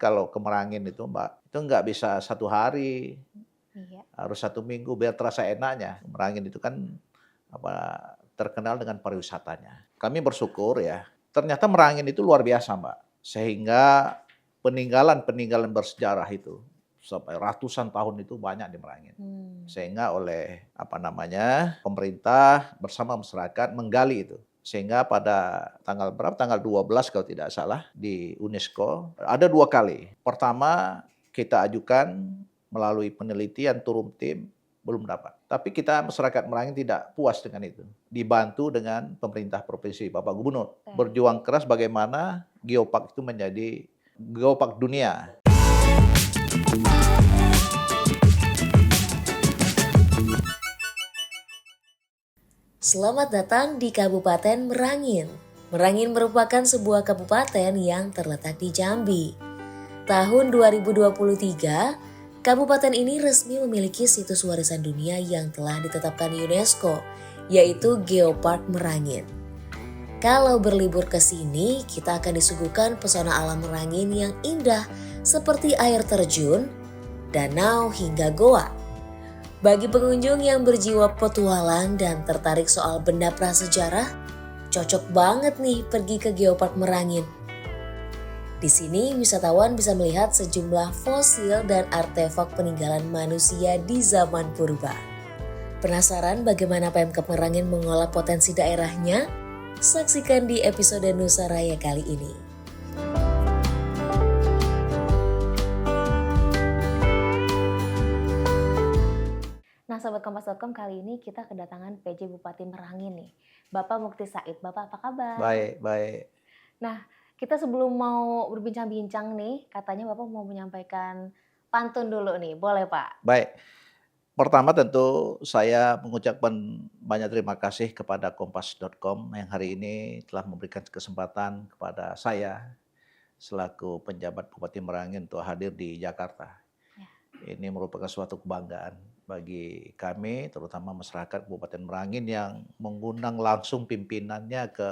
kalau ke Merangin itu Mbak, itu nggak bisa 1 hari, Iya. harus 1 minggu biar terasa enaknya. Merangin itu kan apa, terkenal dengan pariwisatanya. Kami bersyukur ya, ternyata Merangin itu luar biasa Mbak, sehingga peninggalan-peninggalan bersejarah itu sampai ratusan tahun itu banyak di Merangin. Mmm. Sehingga oleh apa namanya, pemerintah bersama masyarakat menggali itu. Sehingga pada tanggal berapa, tanggal 12 kalau tidak salah di UNESCO ada 2 kali. Pertama kita ajukan melalui penelitian turun tim, belum dapat. Tapi kita masyarakat Merangin tidak puas dengan itu. Dibantu dengan pemerintah provinsi, Bapak Gubernur. Oke. Berjuang keras bagaimana geopark itu menjadi geopark dunia. Selamat datang di Kabupaten Merangin. Merangin merupakan sebuah kabupaten yang terletak di Jambi. Tahun 2023, kabupaten ini resmi memiliki situs warisan dunia yang telah ditetapkan UNESCO, yaitu Geopark Merangin. Kalau berlibur ke sini, kita akan disuguhkan pesona alam Merangin yang indah seperti air terjun, danau hingga goa. Bagi pengunjung yang berjiwa petualang dan tertarik soal benda prasejarah, cocok banget nih pergi ke Geopark Merangin. Di sini wisatawan bisa melihat sejumlah fosil dan artefak peninggalan manusia di zaman purba. Penasaran bagaimana Pemkab Merangin mengolah potensi daerahnya? Saksikan di episode Nusa Raya kali ini. Nah, Sobat Kompas.com, kali ini kita kedatangan PJ Bupati Merangin nih, Bapak Mukti Said. Bapak apa kabar? Baik, baik. Nah, kita sebelum mau berbincang-bincang nih, katanya Bapak mau menyampaikan pantun dulu nih, boleh Pak? Baik. Pertama tentu saya mengucapkan banyak terima kasih kepada Kompas.com yang hari ini telah memberikan kesempatan kepada saya selaku penjabat Bupati Merangin untuk hadir di Jakarta. Ya. Ini merupakan suatu kebanggaan bagi kami, terutama masyarakat Kabupaten Merangin yang mengundang langsung pimpinannya ke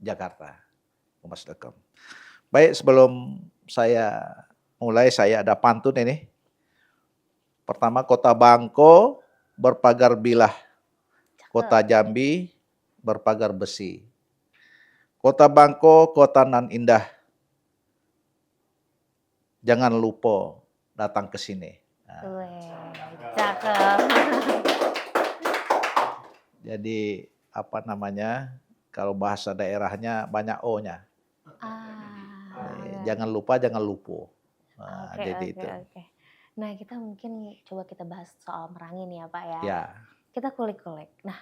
Jakarta. Kompas.com. Baik, sebelum saya mulai, saya ada pantun ini. Pertama, Kota Bangko berpagar bilah, Kota Cakep. Jambi berpagar besi. Kota Bangko, kota nan indah, jangan lupa datang ke sini. Nah, Weh, cakep. jadi apa namanya, kalau bahasa daerahnya banyak O-nya. Ah, Jangan lupa, jangan lupa. Nah, oke jadi oke itu. oke. Nah, kita mungkin coba kita bahas soal Merangin ya Pak ya. Ya, Kita kulik-kulik. Nah,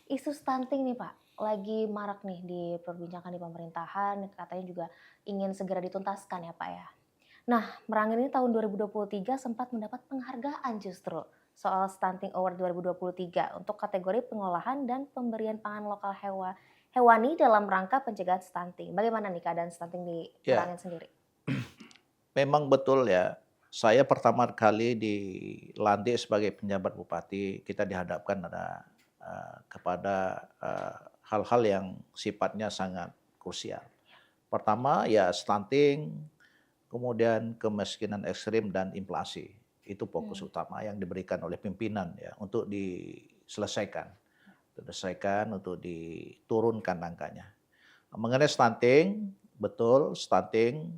isu stunting nih Pak, lagi marak nih diperbincangkan di pemerintahan, katanya juga ingin segera dituntaskan ya Pak ya. Nah, Merangin ini tahun 2023 sempat mendapat penghargaan justru soal Stunting Award 2023 untuk kategori pengolahan dan pemberian pangan lokal hewani dalam rangka pencegahan stunting. Bagaimana nih keadaan stunting di ya, Merangin sendiri? memang betul ya. Saya pertama kali dilantik sebagai penjabat bupati, kita dihadapkan kepada hal-hal yang sifatnya sangat krusial. Pertama ya stunting, kemudian kemiskinan ekstrim dan inflasi. Itu fokus Hmm. utama yang diberikan oleh pimpinan ya untuk diselesaikan, untuk diturunkan angkanya. Mengenai stunting, betul stunting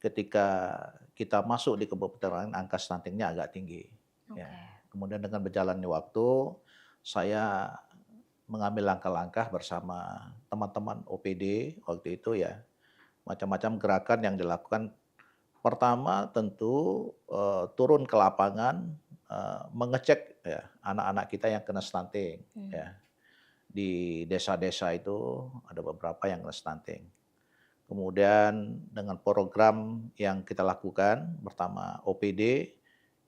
ketika kita masuk di Kabupaten Merangin angka stuntingnya agak tinggi. Ya. Oke. Kemudian dengan berjalannya waktu, saya mengambil langkah-langkah bersama teman-teman OPD waktu itu ya, macam-macam gerakan yang dilakukan. Pertama tentu turun ke lapangan, mengecek ya anak-anak kita yang kena stunting Hmm. ya. Di desa-desa itu ada beberapa yang kena stunting. Kemudian dengan program yang kita lakukan pertama OPD,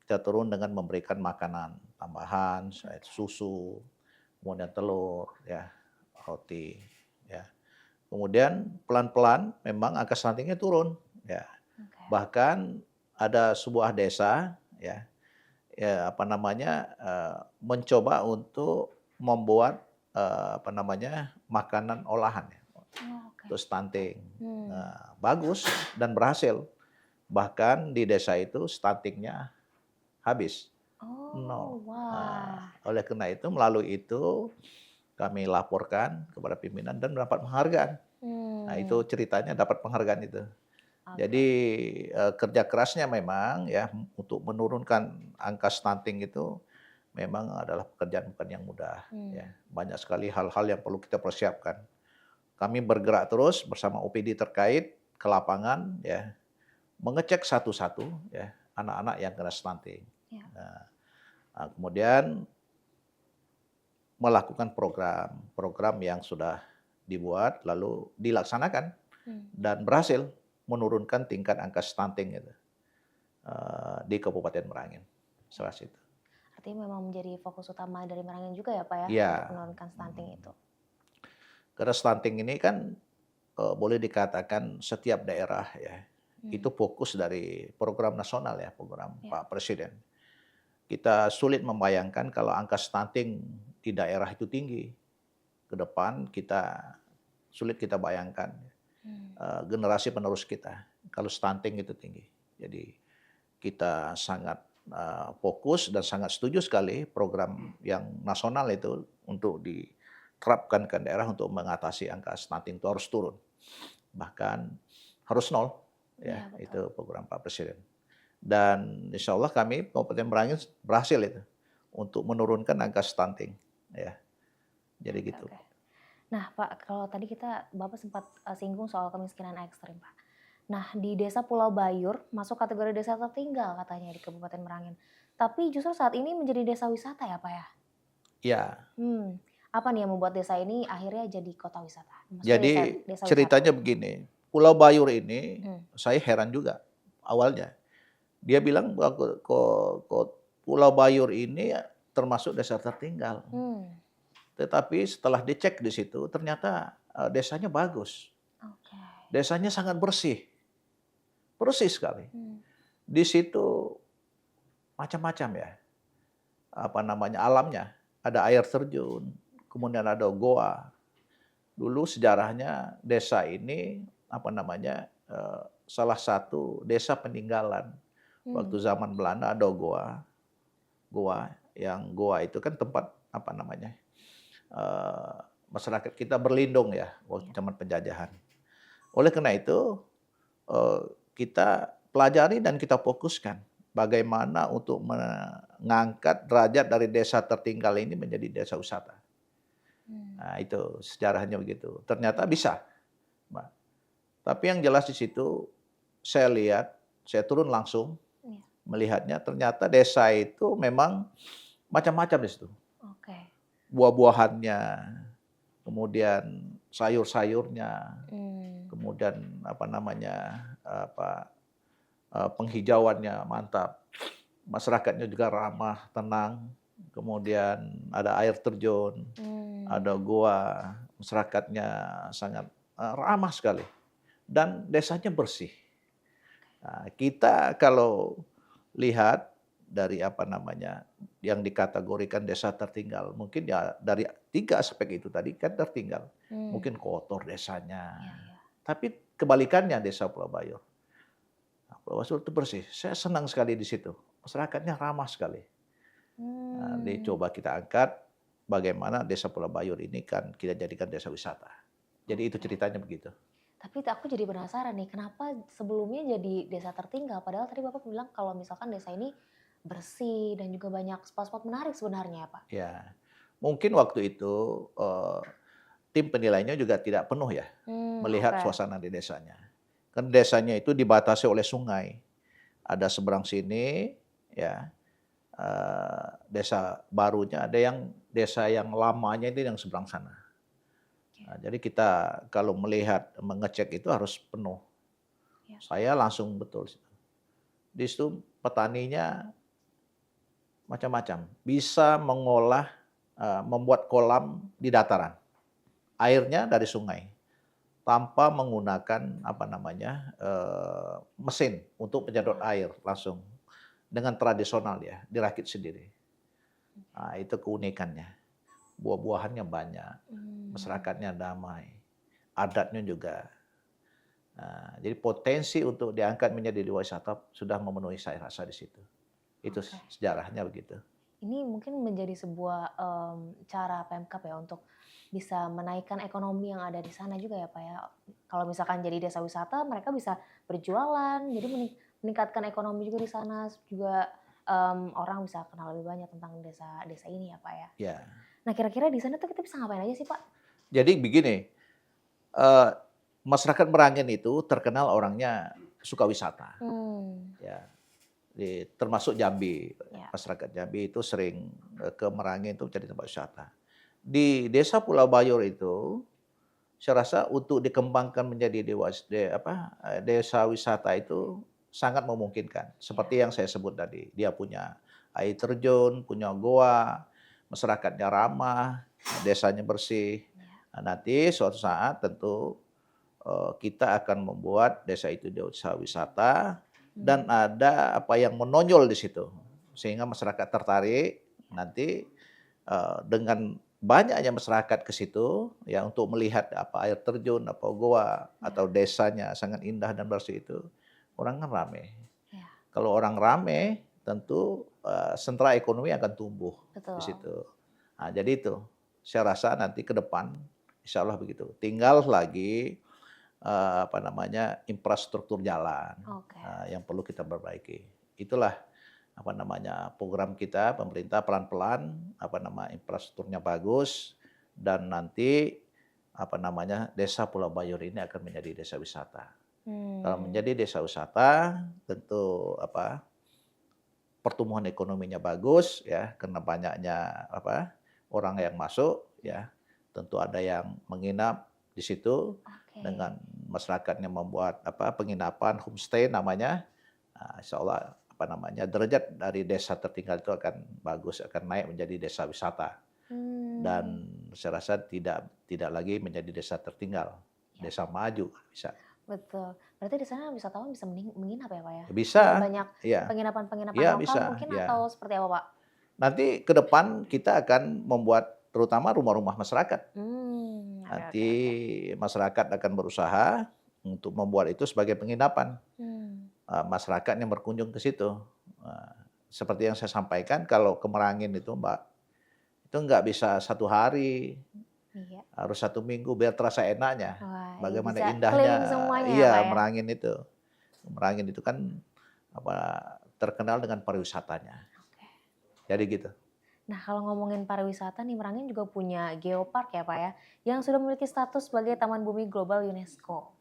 kita turun dengan memberikan makanan tambahan, susu, kemudian telur, ya, roti, ya. Kemudian pelan-pelan memang angka stuntingnya turun, ya. Oke. Bahkan ada sebuah desa, ya, ya apa namanya, mencoba untuk membuat apa namanya, makanan olahan ya, Oh, oke. untuk stunting. Hmm. Bagus dan berhasil. Bahkan di desa itu stuntingnya habis, Oh, nol. wah. Oleh karena itu melalui itu kami laporkan kepada pimpinan dan mendapat penghargaan. Nah, itu Hmm, ceritanya dapat penghargaan itu. oke. Jadi, kerja kerasnya memang ya untuk menurunkan angka stunting itu memang adalah pekerjaan bukan yang mudah ya. Hmm, Banyak sekali hal-hal yang perlu kita persiapkan. Kami bergerak terus bersama OPD terkait ke lapangan ya, mengecek satu-satu ya anak-anak yang kena stunting. ya. Nah, kemudian melakukan program yang sudah dibuat lalu dilaksanakan Hmm. dan berhasil menurunkan tingkat angka stunting itu, di Kabupaten Merangin, salah situ. Artinya memang menjadi fokus utama dari Merangin juga ya Pak ya, untuk Iya, menurunkan stunting itu. karena stunting ini kan, boleh dikatakan setiap daerah ya, Hmm, itu fokus dari program nasional ya, program ya. Pak Presiden. Kita sulit membayangkan kalau angka stunting di daerah itu tinggi, ke depan sulit kita bayangkan, Hmm, generasi penerus kita kalau stunting itu tinggi. Jadi kita sangat, fokus dan sangat setuju sekali program yang nasional itu untuk diterapkan ke daerah untuk mengatasi angka stunting itu harus turun, bahkan harus nol, ya iya betul. itu program Pak Presiden. Dan insya Allah kami Kabupaten Merangin berhasil itu untuk menurunkan angka stunting, ya, jadi Oke, gitu. oke. Nah Pak, kalau tadi Bapak sempat singgung soal kemiskinan ekstrim Pak. Nah di desa Pulau Bayur masuk kategori desa tertinggal katanya di Kabupaten Merangin. Tapi justru saat ini menjadi desa wisata ya Pak ya? Ya, Hmm, apa nih yang membuat desa ini akhirnya jadi kota wisata? Maksudnya desa jadi desa wisata? ceritanya begini, Pulau Bayur ini Hmm, saya heran juga awalnya. Dia bilang bahwa Pulau Bayur ini termasuk desa tertinggal. hmm, Tetapi setelah dicek di situ ternyata, desanya bagus. oke. Desanya sangat bersih, bersih sekali. Hmm, Di situ macam-macam ya, apa namanya, alamnya. Ada air terjun, kemudian ada goa. Dulu sejarahnya desa ini, apa namanya, salah satu desa peninggalan. hmm, Waktu zaman Belanda ada goa, goa itu kan tempat, apa namanya, eee, masyarakat kita berlindung ya waktu iya. zaman penjajahan. Oleh karena itu, eee, kita pelajari dan kita fokuskan bagaimana untuk mengangkat derajat dari desa tertinggal ini menjadi desa wisata. Hmm, Nah itu sejarahnya begitu. Ternyata iya, bisa, Mbak. Tapi yang jelas di situ saya lihat, saya turun langsung iya, melihatnya ternyata desa itu memang macam-macam di situ. oke. Buah-buahannya, kemudian sayur-sayurnya, Hmm, kemudian apa namanya, penghijauannya mantap, masyarakatnya juga ramah, tenang, kemudian ada air terjun, hmm, ada goa, masyarakatnya sangat, ramah sekali dan desanya bersih. Nah, kita kalau lihat dari apa namanya, yang dikategorikan desa tertinggal, mungkin ya dari 3 aspek itu tadi kan tertinggal. hmm, Mungkin kotor desanya, iya, iya. tapi kebalikannya desa Pulau Bayur. Nah, Pulau Bayur itu bersih, saya senang sekali di situ, masyarakatnya ramah sekali. Nah, Hmm, coba kita angkat bagaimana desa Pulau Bayur ini kan kita jadikan desa wisata. Jadi itu oke. ceritanya begitu. Tapi aku jadi penasaran nih, kenapa sebelumnya jadi desa tertinggal? Padahal tadi Bapak bilang kalau misalkan desa ini bersih dan juga banyak spot-spot menarik sebenarnya ya, Pak? Ya, mungkin waktu itu, tim penilainya juga tidak penuh ya, Hmm, melihat oke. suasana di desanya. Kan desanya itu dibatasi oleh sungai, ada seberang sini ya, desa barunya, ada yang desa yang lamanya itu yang seberang sana. Oke, Jadi kita kalau melihat, mengecek itu harus penuh. ya. Saya langsung betul situ. Di situ petaninya macam-macam, bisa mengolah, membuat kolam di dataran, airnya dari sungai. Tanpa menggunakan apa namanya, mesin untuk penyedot Wah, air langsung, dengan tradisional ya, dirakit sendiri. Nah, itu keunikannya. Buah-buahannya banyak, hmm, masyarakatnya damai, adatnya juga Nah, jadi potensi untuk diangkat menjadi desa wisata sudah memenuhi saya rasa di situ. Itu Oke. sejarahnya begitu. Ini mungkin menjadi sebuah, cara Pemkab ya untuk bisa menaikkan ekonomi yang ada di sana juga ya, Pak, ya. Kalau misalkan jadi desa wisata mereka bisa berjualan, jadi meningkatkan ekonomi juga di sana, juga, orang bisa kenal lebih banyak tentang desa-desa ini ya, Pak, ya. Ya. Nah, kira-kira di sana tuh kita bisa ngapain aja sih, Pak? Jadi begini, eee, masyarakat Merangin itu terkenal orangnya suka wisata, Hmm, ya. Termasuk Jambi, ya. masyarakat Jambi itu sering, ke Merangin itu jadi tempat wisata. Di Desa Pulau Bayor itu, saya rasa untuk dikembangkan menjadi desa wisata itu sangat memungkinkan. Ya. Seperti yang saya sebut tadi, dia punya air terjun, punya goa, masyarakatnya ramah, desanya bersih. Ya. Nah, nanti suatu saat tentu kita akan membuat desa itu desa wisata dan Hmm. ada apa yang menonjol di situ. Sehingga masyarakat tertarik nanti dengan banyaknya masyarakat ke situ ya untuk melihat apa air terjun, apa goa Ya. atau desanya sangat indah dan bersih itu, orang kan rame. Ya. Kalau orang rame tentu sentra ekonomi akan tumbuh di Betul. situ. Nah, jadi itu saya rasa nanti ke depan insya Allah begitu. Tinggal lagi infrastruktur jalan, Oke. yang perlu kita perbaiki. Itulah, program kita pemerintah pelan-pelan, infrastrukturnya bagus dan nanti, desa Pulau Bayor ini akan menjadi desa wisata. Kalau Hmm. menjadi desa wisata tentu pertumbuhan ekonominya bagus ya, karena banyaknya orang yang masuk ya, tentu ada yang menginap di situ Oke. dengan masyarakatnya membuat penginapan homestay namanya. Nah, insyaallah derajat dari desa tertinggal itu akan bagus, akan naik menjadi desa wisata Hmm. dan saya rasa tidak lagi menjadi desa tertinggal, Ya. desa maju bisa. Betul. Berarti di sana wisatawan bisa menginap ya, Pak, ya? Dengan Bisa, banyak iya, penginapan-penginapan iya lokal bisa, mungkin ya. atau seperti apa, Pak? Nanti ke depan kita akan membuat terutama rumah-rumah masyarakat. Oke, Nanti oke, oke. masyarakat akan berusaha untuk membuat itu sebagai penginapan, Mmm, masyarakat yang berkunjung ke situ. Seperti yang saya sampaikan kalau ke Merangin itu Mbak, itu nggak bisa 1 hari, iya. harus 1 minggu biar terasa enaknya. Wah, iya Bagaimana bisa indahnya keliling semuanya ya, iya Pak, ya? Merangin itu. Merangin itu kan apa, terkenal dengan pariwisatanya. Oke. Jadi gitu. Nah, kalau ngomongin pariwisata nih, Merangin juga punya geopark ya, Pak, ya, yang sudah memiliki status sebagai Taman Bumi Global UNESCO.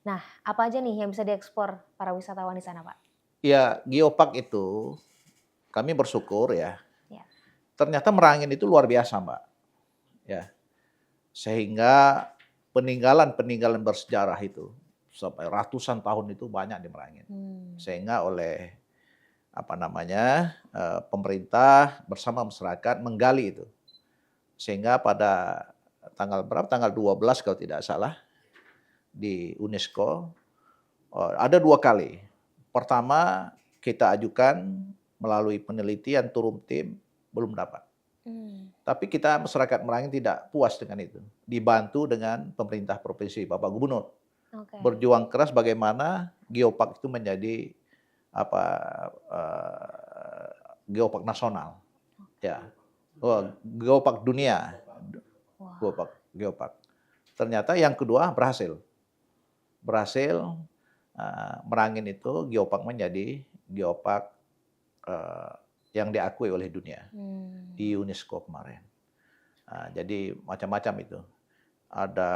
Nah, apa aja nih yang bisa diekspor para wisatawan di sana, Pak? Ya, geopark itu kami bersyukur ya, Ya. ternyata Merangin itu luar biasa, Mbak, ya. Sehingga peninggalan-peninggalan bersejarah itu sampai ratusan tahun itu banyak di Merangin. Mmm, Sehingga oleh pemerintah bersama masyarakat menggali itu. Sehingga pada tanggal berapa? Tanggal 12 kalau tidak salah di UNESCO ada 2 kali. Pertama kita ajukan melalui penelitian turun tim belum dapat. mmm, Tapi kita masyarakat Merangin tidak puas dengan itu. Dibantu dengan pemerintah provinsi, Bapak Gubernur. oke. Berjuang keras bagaimana geopark itu menjadi apa, geopark nasional, ya. Oh, geopark dunia, Wah, geopark. Ternyata yang kedua berhasil. Berhasil, Merangin itu geopark menjadi geopark, eee, yang diakui oleh dunia mmm, di UNESCO kemarin. Jadi macam-macam itu. Ada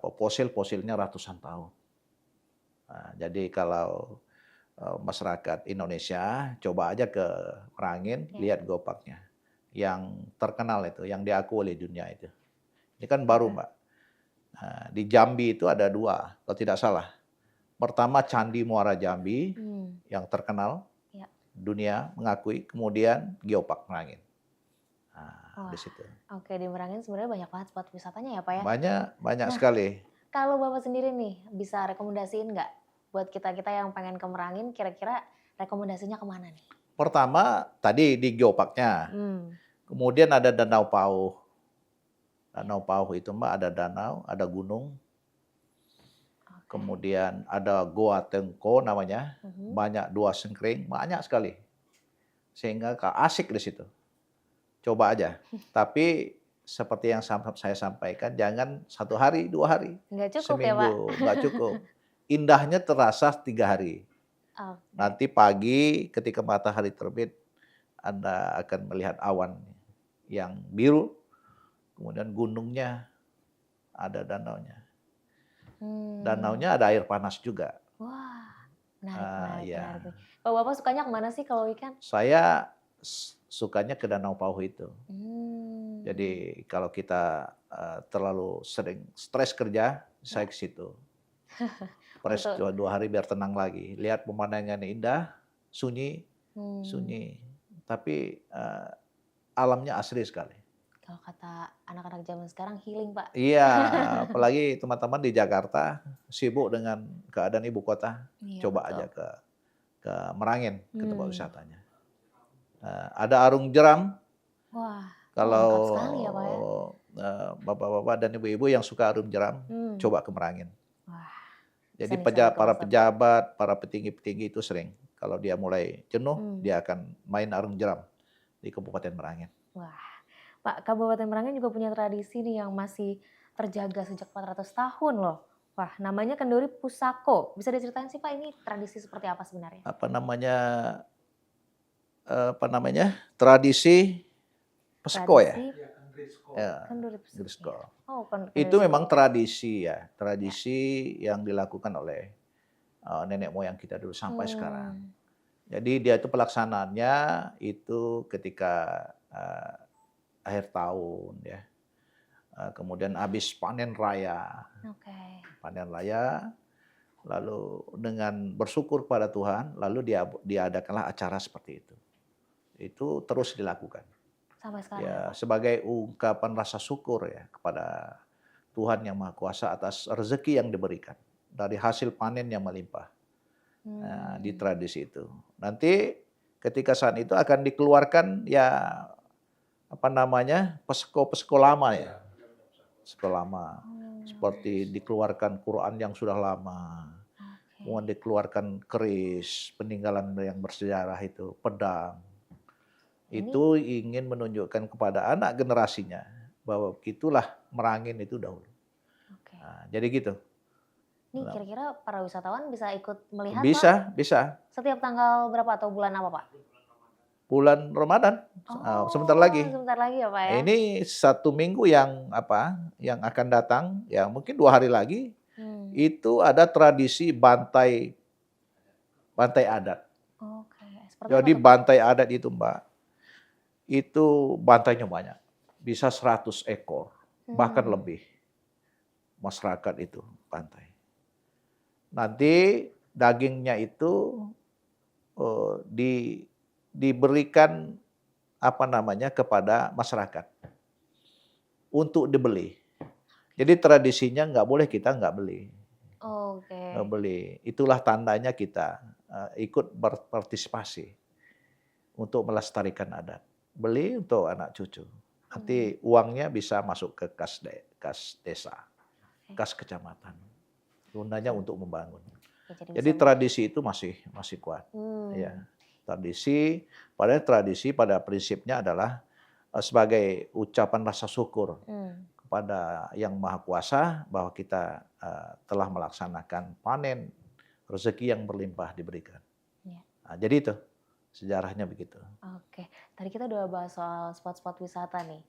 fosil-fosilnya ratusan tahun. Jadi kalau, masyarakat Indonesia coba aja ke Merangin, ya, lihat geoparknya. Yang terkenal itu, yang diakui oleh dunia itu. Ini kan baru, oke. Mbak. Di Jambi itu ada 2 kalau tidak salah. Pertama Candi Muara Jambi Mmm, yang terkenal, ya. dunia mengakui, kemudian geopark Merangin. Di Wah, situ. oke, di Merangin sebenarnya banyak banget spot wisatanya ya, Pak, ya? Banyak banyak Nah, sekali. kalau Bapak sendiri nih, bisa rekomendasiin nggak buat kita-kita yang pengen ke Merangin, kira-kira rekomendasinya ke mana nih? Pertama tadi di geoparknya, Mmm, kemudian ada Danau Pauh. ya, Danau Pauh itu Mbak ada danau, ada gunung. Kemudian ada Goa Tengko namanya, Mhm. banyak 2 sengkring, banyak sekali. Sehingga asik di situ. Coba aja. Tapi seperti yang saya sampaikan, jangan 1 hari, 2 hari, Nggak cukup ya, Pak? seminggu, nggak cukup. Indahnya terasa 3 hari. Oke. Nanti pagi ketika matahari terbit, Anda akan melihat awan yang biru, kemudian gunungnya, ada danaunya. Hmm. Danaunya ada air panas juga. Wah, menarik, menarik, Ya. menarik nih. Bapak sukanya kemana sih kalau weekend? Saya sukanya ke Danau Pauh itu. Hmm. Jadi kalau kita terlalu sering stres kerja, saya ke situ. Stres Untuk 2 hari biar tenang lagi. Lihat pemandangan indah, sunyi, hmm, sunyi. Tapi alamnya asri sekali. kalau kata anak-anak zaman sekarang healing, Pak. Iya, apalagi teman-teman di Jakarta sibuk dengan keadaan ibu kota. Iya, Coba betul. aja ke Merangin, ke tempat Hmm. wisatanya. Ada arung jeram. Wah, Kalau lengkap sekali ya, Pak ya. bapak-bapak dan ibu-ibu yang suka arung jeram, Hmm. coba ke Merangin. Wah, Jadi bisa nih saya para catat. pejabat, para petinggi-petinggi itu sering. Kalau dia mulai jenuh, Hmm. dia akan main arung jeram di Kabupaten Merangin. Wah, Pak, Kabupaten Merangin juga punya tradisi nih yang masih terjaga sejak 400 tahun loh. Wah, namanya Kenduri Pusako. Bisa diceritain sih Pak, ini tradisi seperti apa sebenarnya? Apa namanya? Tradisi Peseko ya? Tradisi Ya, Kenduri Pusako. Grisco. Oh, Kenduri Itu memang Pusako. tradisi ya, tradisi yang dilakukan oleh nenek moyang kita dulu sampai sekarang. Hmm. Jadi dia itu pelaksanaannya itu ketika akhir tahun ya. Kemudian habis panen raya. Oke. Panen raya, lalu dengan bersyukur kepada Tuhan, lalu diadakanlah acara seperti itu. Itu terus dilakukan. Sampai sekarang ya, Ya, Pak? sebagai ungkapan rasa syukur ya kepada Tuhan yang Maha Kuasa atas rezeki yang diberikan dari hasil panen yang melimpah. Nah, di Hmm. tradisi itu. Nanti ketika saat itu akan dikeluarkan ya apa namanya? Peseko-peseko lama ya. Peseko lama. Oh, Seperti dikeluarkan Quran yang sudah lama. oke. Kemudian dikeluarkan keris, peninggalan yang bersejarah itu, pedang. Ini Itu ingin menunjukkan kepada anak generasinya bahwa itulah Merangin itu dahulu. oke. Nah, jadi gitu. Nih Nah, kira-kira para wisatawan bisa ikut melihat Pak bisa. setiap tanggal berapa atau bulan apa Pak? Bulan Ramadan, sebentar Oh, lagi. sebentar lagi ya Pak ya? Ini 1 minggu yang yang akan datang, ya mungkin 2 hari lagi, Hmm. itu ada tradisi bantai adat. Oke, seperti apa Jadi tuh Pak? bantai adat itu Mbak, itu bantainya banyak, bisa 100 ekor, bahkan Hmm. lebih. Masyarakat itu bantai. Nanti dagingnya itu diberikan apa namanya kepada masyarakat untuk dibeli. Jadi tradisinya nggak boleh kita nggak beli. Nggak Oke. beli. Itulah tandanya kita ikut berpartisipasi untuk melestarikan adat. Beli untuk anak cucu. Nanti uangnya bisa masuk ke kas desa, Oke. kas kecamatan. Gunanya untuk membangun. Ya, Jadi bisa tradisi itu masih kuat. Hmm. Ya. Tradisi, padahal tradisi pada prinsipnya adalah sebagai ucapan rasa syukur Hmm. kepada Yang Maha Kuasa bahwa kita telah melaksanakan panen rezeki yang berlimpah diberikan. Ya. Nah, jadi itu sejarahnya begitu. Oke, tadi kita udah bahas soal spot-spot wisata nih.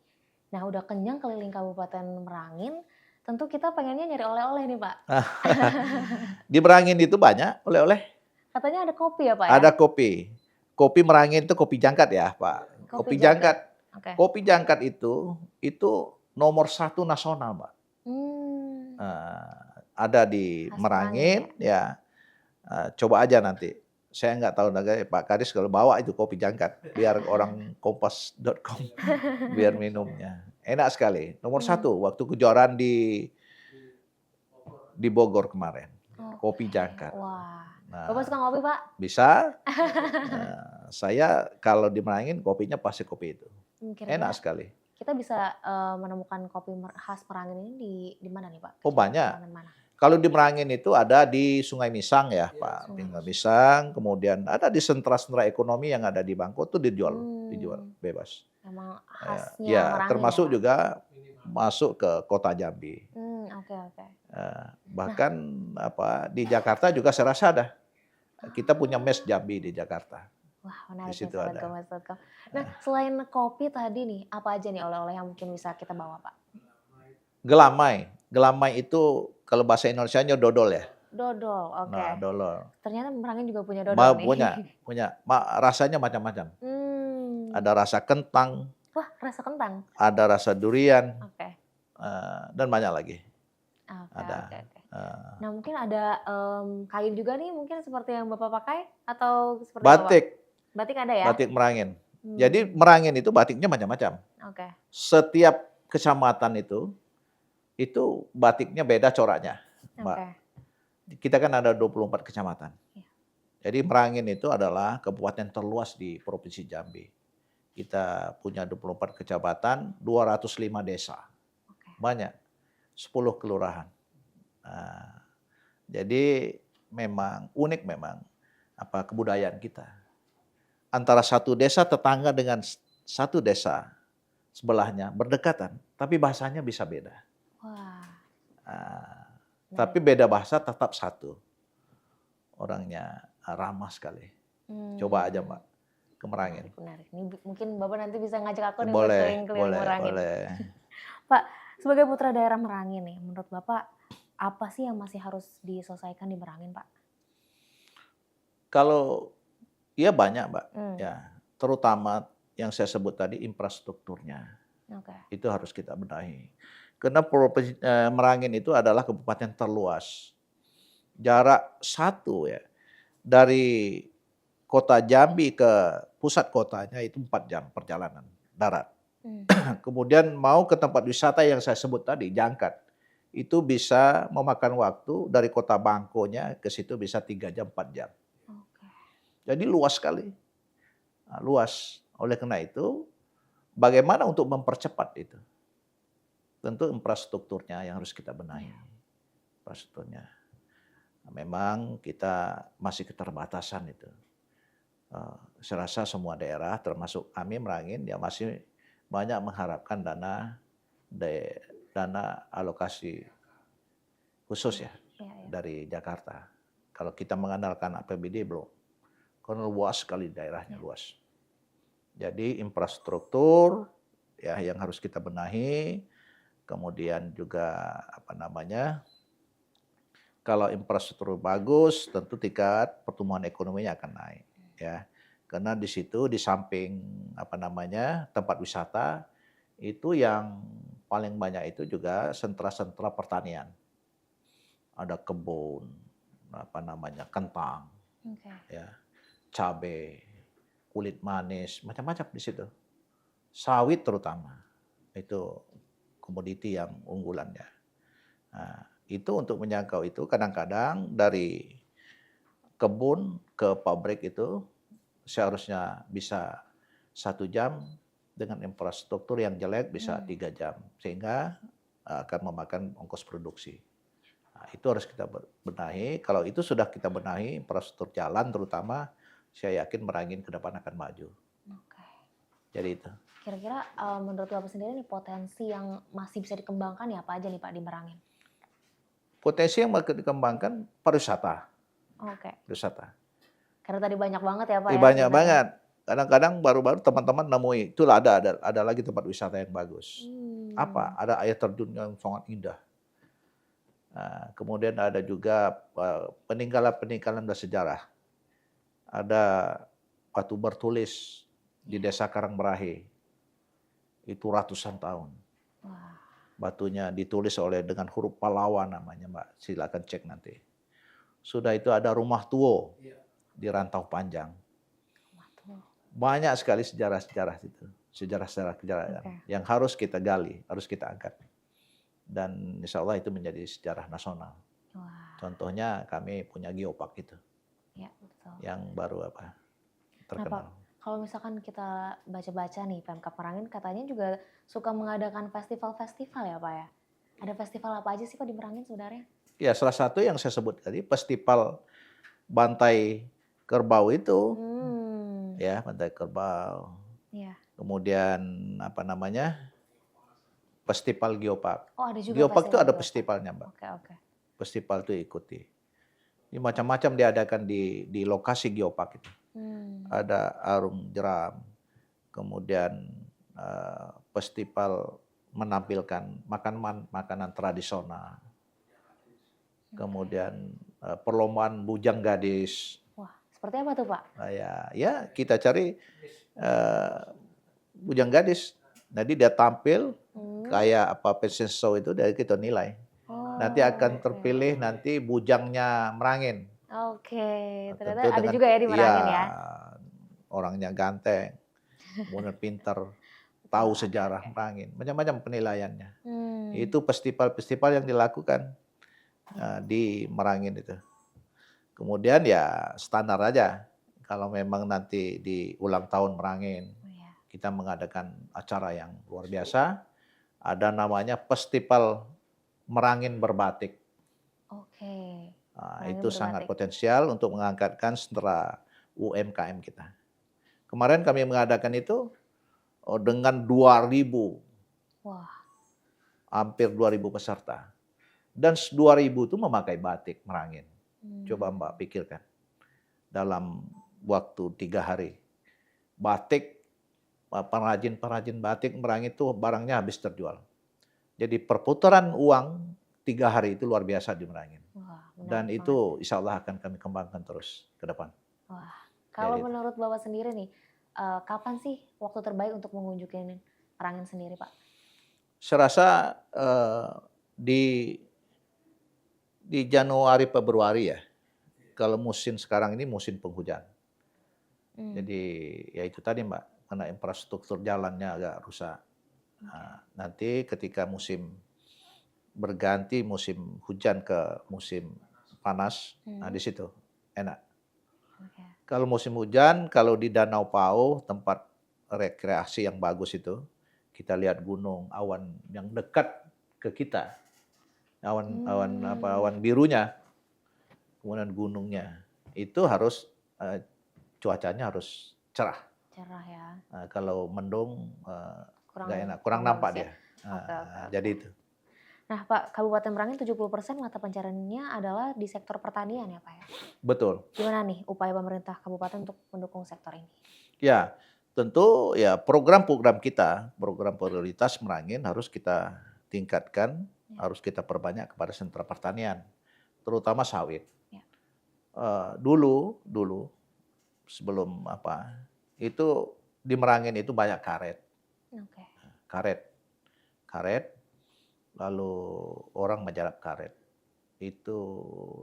Nah, udah kenyang keliling Kabupaten Merangin, tentu kita pengennya nyari oleh-oleh nih Pak. Di Merangin itu banyak oleh-oleh. Katanya ada kopi ya Pak ya? Ada kopi. Kopi Merangin itu kopi jangkat ya Pak. Kopi Kopi jangkat. jangkat. Oke. Kopi jangkat itu nomor 1 nasional Mbak. Hmm. Ada di Khas Merangin ya. Coba aja nanti. Saya nggak tahu Pak Kadis kalau bawa itu kopi jangkat biar orang kompas.com biar minumnya. Enak sekali. Nomor 1 waktu kejuaraan di Bogor kemarin. Kopi jangkat. Wah. Nah, Bapak suka ngopi Pak? bisa. Saya kalau di Merangin kopinya pasti kopi itu. Kira-kira Enak sekali. kita bisa menemukan kopi khas Merangin ini di mana nih Pak? Oh banyak. Kecamatan mana? Kalau di Merangin itu ada di Sungai Misang ya, Pak. Sungai Sungai Misang. Misang, kemudian ada di sentra-sentra ekonomi yang ada di Bangko tuh dijual Hmm, bebas. emang khasnya Ya, Merangin ya termasuk Pak? juga masuk ke kota Jambi. Oke oke. Nah, Bahkan di Jakarta juga saya rasa ada. Kita punya ah, mes Jambi di Jakarta. wah Di menarik nih situ Sobat ada. Kompas.com. Nah, selain kopi tadi nih, apa aja nih oleh-oleh yang mungkin bisa kita bawa Pak? Gelamai. Gelamai itu kalau bahasa Indonesianya dodol ya. Dodol, oke. Nah, dodol. Ternyata Merangin juga punya dodol nih. Punya. Rasanya macam-macam. Hmm, Ada rasa kentang, wah rasa kentang. ada rasa durian, Oke, dan banyak lagi. oke, Ada. oke, oke. eh, Nah mungkin ada kain juga nih, mungkin seperti yang Bapak pakai atau seperti apa Pak? Batik, Batik ada ya? batik Merangin. Jadi Hmm, Merangin itu batiknya macam-macam. oke, Setiap kecamatan itu batiknya beda coraknya, Mbak. oke. Kita kan ada 24 kecamatan. Iya, Jadi Merangin itu adalah kabupaten terluas di Provinsi Jambi. Kita punya 24 kecamatan, 205 desa. oke. Banyak, 10 kelurahan. Nah, jadi memang unik memang kebudayaan kita. Antara satu desa tetangga dengan satu desa sebelahnya berdekatan, tapi bahasanya bisa beda. Wah, Ah, menarik. tapi beda bahasa tetap satu. Orangnya ramah sekali. Coba aja Hmm, Mbak ke Merangin. menarik, menarik. Ini mungkin Bapak nanti bisa ngajak aku nih buat Boleh, keliling-keliling boleh, Merangin. boleh. Pak, sebagai putra daerah Merangin nih, menurut Bapak apa sih yang masih harus diselesaikan di Merangin, Pak? Kalau ya banyak Mbak, Hmm, ya terutama yang saya sebut tadi infrastrukturnya. oke. Itu harus kita benahi. Karena Merangin itu adalah kabupaten terluas. Jarak satu ya, dari kota Jambi ke pusat kotanya itu 4 jam perjalanan darat. Hmm, Kemudian mau ke tempat wisata yang saya sebut tadi, Jangkat, itu bisa memakan waktu dari kota Bangkonya ke situ bisa 3 jam, 4 jam. oke. Jadi luas sekali, luas. Oleh karena itu, bagaimana untuk mempercepat itu? Tentu infrastrukturnya yang harus kita benahi. Iya, Infrastrukturnya. Memang kita masih keterbatasan itu. Saya rasa semua daerah termasuk kami Merangin ya masih banyak mengharapkan dana alokasi khusus iya, ya iya, iya. dari Jakarta. Kalau kita mengandalkan APBD belum, karena luas sekali daerahnya Iya. luas. Jadi infrastruktur ya yang harus kita benahi, kemudian juga kalau infrastruktur bagus, tentu tingkat pertumbuhan ekonominya akan naik, ya. Karena di situ di samping tempat wisata itu yang paling banyak itu juga sentra-sentra pertanian. Ada kebun, kentang, Oke. ya, cabai, kulit manis, macam-macam di situ. Sawit terutama itu komoditi yang unggulannya. Nah, itu untuk menjangkau itu kadang-kadang dari kebun ke pabrik itu seharusnya bisa 1 jam, dengan infrastruktur yang jelek bisa 3 jam, sehingga akan memakan ongkos produksi. Nah, itu harus kita benahi. Kalau itu sudah kita benahi, infrastruktur jalan terutama, saya yakin Merangin ke depan akan maju. Oke. Jadi itu. Kira-kira menurut Bapak sendiri nih potensi yang masih bisa dikembangkan ya apa aja nih Pak di Merangin? Potensi yang mau dikembangkan pariwisata, Oke. wisata. Karena tadi banyak banget ya Pak ya Banyak sebenarnya. banget. Kadang-kadang baru-baru teman-teman nemui, itulah ada lagi tempat wisata yang bagus. Hmm, Apa? Ada air terjun yang sangat indah. Kemudian ada juga peninggalan-peninggalan bersejarah. Ada batu bertulis di iya. Desa Karangberahe. Itu ratusan tahun. Wah, Batunya ditulis dengan huruf Pallawa namanya, Mbak. Silakan cek nanti. Sudah itu ada rumah Tuo di Rantau Panjang. waduh. Banyak sekali sejarah-sejarah itu. Sejarah-sejarah kejayaan Oke. yang harus kita gali, harus kita angkat. Dan insya Allah itu menjadi sejarah nasional. Wah, Contohnya kami punya geopark itu ya betul. yang baru Nah Pak, terkenal. kalau misalkan kita baca-baca nih Pemkab Merangin katanya juga suka mengadakan festival-festival ya Pak ya? Ada festival apa aja sih Pak di Merangin sebenarnya? Ya salah satu yang saya sebut tadi festival Bantai Kerbau itu, Hmm, ya Bantai Kerbau. ya. Kemudian apa namanya, Festival Geopark. Oh, ada juga Geopark itu festival ada geopark. festivalnya, Mbak. Oke, oke. Festival itu ikuti. Ini Oh, macam-macam diadakan di lokasi Geopark itu. hmm, Ada arung jeram, kemudian festival menampilkan makanan tradisional, oke. kemudian perlombaan bujang gadis. Wah, seperti apa tuh, Pak? Ya kita cari eh, bujang gadis. Jadi dia tampil Hmm. kayak apa fashion show itu dari kita nilai. Nanti Oh, akan oke. terpilih nanti bujangnya Merangin. Oke, ternyata Tentu ada dengan juga ya di ya Merangin ya? orangnya ganteng, kemudian pinter, tahu Wah, oke, sejarah oke. Merangin, macam-macam penilaiannya. Hmm, Itu festival-festival yang dilakukan di Merangin itu. Kemudian ya standar aja. Kalau memang nanti di ulang tahun Merangin, oh ya. kita mengadakan acara yang luar biasa. Ada namanya Festival Merangin Berbatik. Oke, Nah, Merangin itu sangat berbatik. potensial untuk mengangkatkan sentra UMKM kita. Kemarin kami mengadakan itu dengan 2.000, Wah, hampir 2.000 peserta. Dan 2.000 itu memakai batik Merangin. Coba hmm, Mbak pikirkan, dalam waktu 3 hari. Batik, pengrajin-pengrajin batik Merangin itu barangnya habis terjual. Jadi perputaran uang 3 hari itu luar biasa di Merangin. wah, Dan menarik banget. itu insya Allah akan kami kembangkan terus ke depan. Wah, kalau Jadi itu. menurut Bapak sendiri nih, kapan sih waktu terbaik untuk mengunjungi Merangin sendiri, Pak? Saya rasa di Januari Februari ya. Kalau musim sekarang ini musim penghujan. Hmm, Jadi ya itu tadi Mbak, karena infrastruktur jalannya agak rusak. oke, Nah, nanti ketika musim berganti musim hujan ke musim panas, nah hmm, di situ enak. oke. Kalau musim hujan, kalau di Danau Pau, tempat rekreasi yang bagus itu, kita lihat gunung, awan yang dekat ke kita, awan apa, Hmm, awan birunya, kemudian gunungnya, itu harus cuacanya harus cerah. cerah ya, Kalau mendung nggak kurang enak, kurang kurang nampak bagus ya. dia. Oke, oke, Jadi oke. itu. Nah, Pak, Kabupaten Merangin 70% mata pencariannya adalah di sektor pertanian ya, Pak ya? Betul. Gimana nih upaya pemerintah kabupaten untuk mendukung sektor ini? Ya, tentu ya program-program kita, program prioritas Merangin harus kita tingkatkan, Ya, harus kita perbanyak kepada sentra pertanian, terutama sawit. ya, Dulu dulu sebelum apa, itu di Merangin itu banyak karet, oke. karet, karet, lalu orang menjarap karet. Itu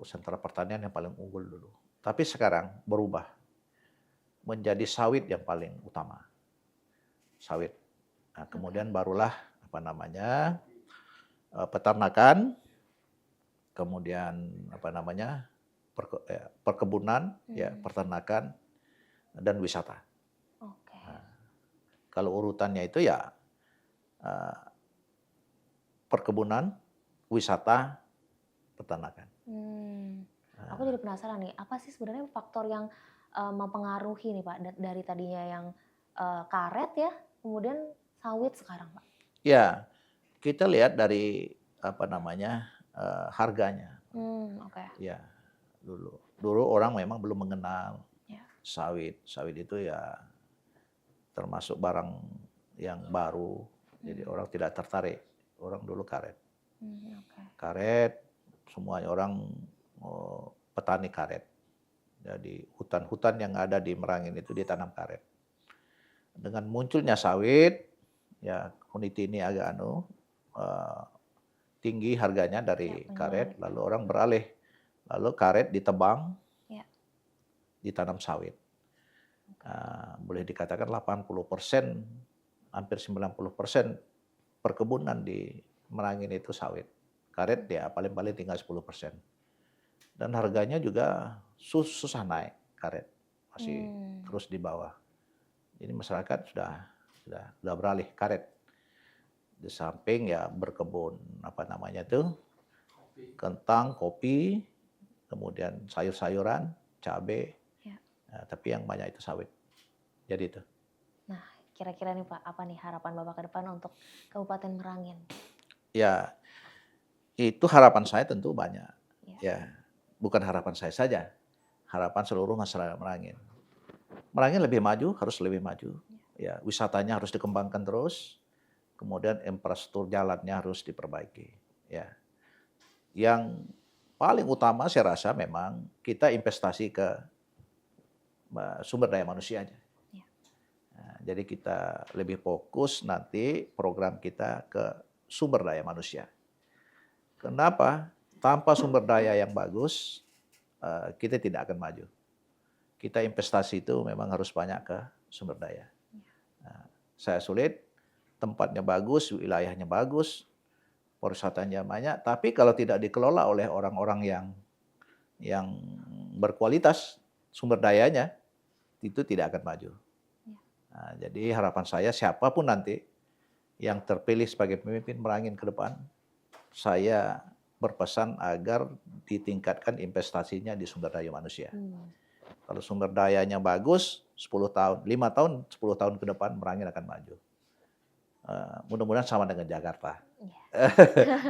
sentra pertanian yang paling unggul dulu. Tapi sekarang berubah menjadi sawit yang paling utama, sawit. Nah, Oke. kemudian barulah apa namanya, peternakan, kemudian apa namanya, perkebunan, ya Hmm, peternakan dan wisata. oke. Kalau urutannya itu ya eh, perkebunan, wisata, peternakan. Hmm, aku Nah, jadi penasaran nih, apa sih sebenarnya faktor yang mempengaruhi nih Pak dari tadinya yang karet ya, kemudian sawit sekarang Pak? ya kita lihat dari apa namanya, harganya. Oke. Ya dulu dulu orang memang belum mengenal Ya. sawit. Sawit itu ya termasuk barang yang baru, jadi Hmm, orang tidak tertarik. Orang dulu karet. oke. Karet, semuanya orang petani karet. Jadi hutan-hutan yang ada di Merangin itu ditanam karet. Dengan munculnya sawit, ya komoditi ini agak eh, tinggi harganya Ya, dari menarik. karet, lalu orang beralih. Lalu karet ditebang, Ya, ditanam sawit. oke. Boleh dikatakan 80%, hampir 90% perkebunan di Merangin itu sawit. Karet Hmm, ya paling-paling tinggal 10%. Dan harganya juga susah naik karet, masih hmm, terus di bawah. Jadi masyarakat sudah beralih karet. Di samping ya berkebun apa namanya itu kentang, kopi, kemudian sayur-sayuran, cabai, Ya. tapi yang banyak itu sawit. Jadi itu. Nah, kira-kira nih Pak, apa nih harapan Bapak ke depan untuk Kabupaten Merangin? Ya, itu harapan saya tentu banyak. Ya. Ya, bukan harapan saya saja, harapan seluruh masyarakat Merangin. Merangin lebih maju, harus lebih maju. Ya, wisatanya harus dikembangkan terus, kemudian infrastruktur jalannya harus diperbaiki. Ya, yang paling utama saya rasa memang kita investasi ke sumber daya manusianya. Ya. Nah, jadi kita lebih fokus nanti program kita ke sumber daya manusia. Kenapa? Tanpa sumber daya yang bagus, kita tidak akan maju. Kita investasi itu memang harus banyak ke sumber daya. Nah, saya sulit, tempatnya bagus, wilayahnya bagus, pariwisatanya banyak, tapi kalau tidak dikelola oleh orang-orang yang berkualitas sumber dayanya, itu tidak akan maju. Nah, jadi harapan saya siapapun nanti yang terpilih sebagai pemimpin Merangin ke depan, saya berpesan agar ditingkatkan investasinya di sumber daya manusia. Kalau sumber dayanya bagus, 10 tahun, 5 tahun, 10 tahun ke depan Merangin akan maju. Mudah-mudahan sama dengan Jakarta.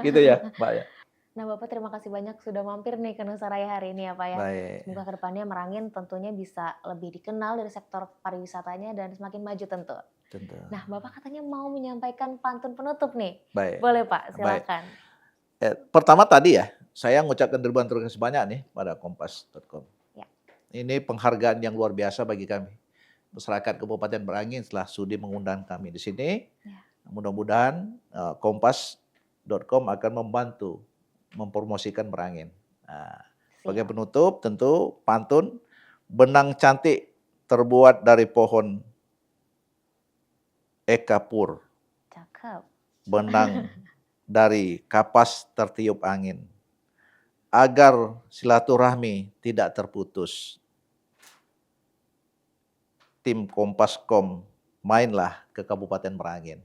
Gitu ya, Mbak ya. Nah, Bapak terima kasih banyak sudah mampir nih ke Nusa Raya hari ini ya Pak ya. Baik. Semoga kedepannya Merangin tentunya bisa lebih dikenal dari sektor pariwisatanya dan semakin maju tentu. Tentu. Nah, Bapak katanya mau menyampaikan pantun penutup nih. Baik. Boleh Pak, Baik. silakan. Pertama tadi ya, saya mengucapkan terima kasih banyak nih pada kompas.com. Ya. Ini penghargaan yang luar biasa bagi kami. Masyarakat Kabupaten Merangin setelah sudi mengundang kami di sini. Ya. Mudah-mudahan kompas.com akan membantu mempromosikan Merangin. Nah, sebagai penutup tentu pantun, benang cantik terbuat dari pohon ekapur. Cakep. Benang dari kapas tertiup angin. Agar silaturahmi tidak terputus. Tim Kompas.com mainlah ke Kabupaten Merangin.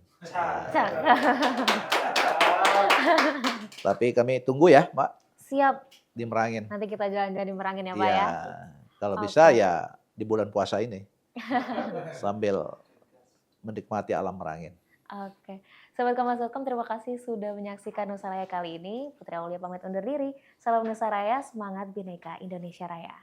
Tapi kami tunggu ya, Mbak. Siap. Di Merangin. Nanti kita jalan-jalan di Merangin ya Pak ya. Kalau bisa ya di bulan puasa ini. Sambil menikmati alam Merangin. Oke. Sobat Kompas.com, terima kasih sudah menyaksikan Nusa Raya kali ini. Putri Aulia pamit undur diri. Salam Nusa Raya, semangat Bhinneka Indonesia Raya.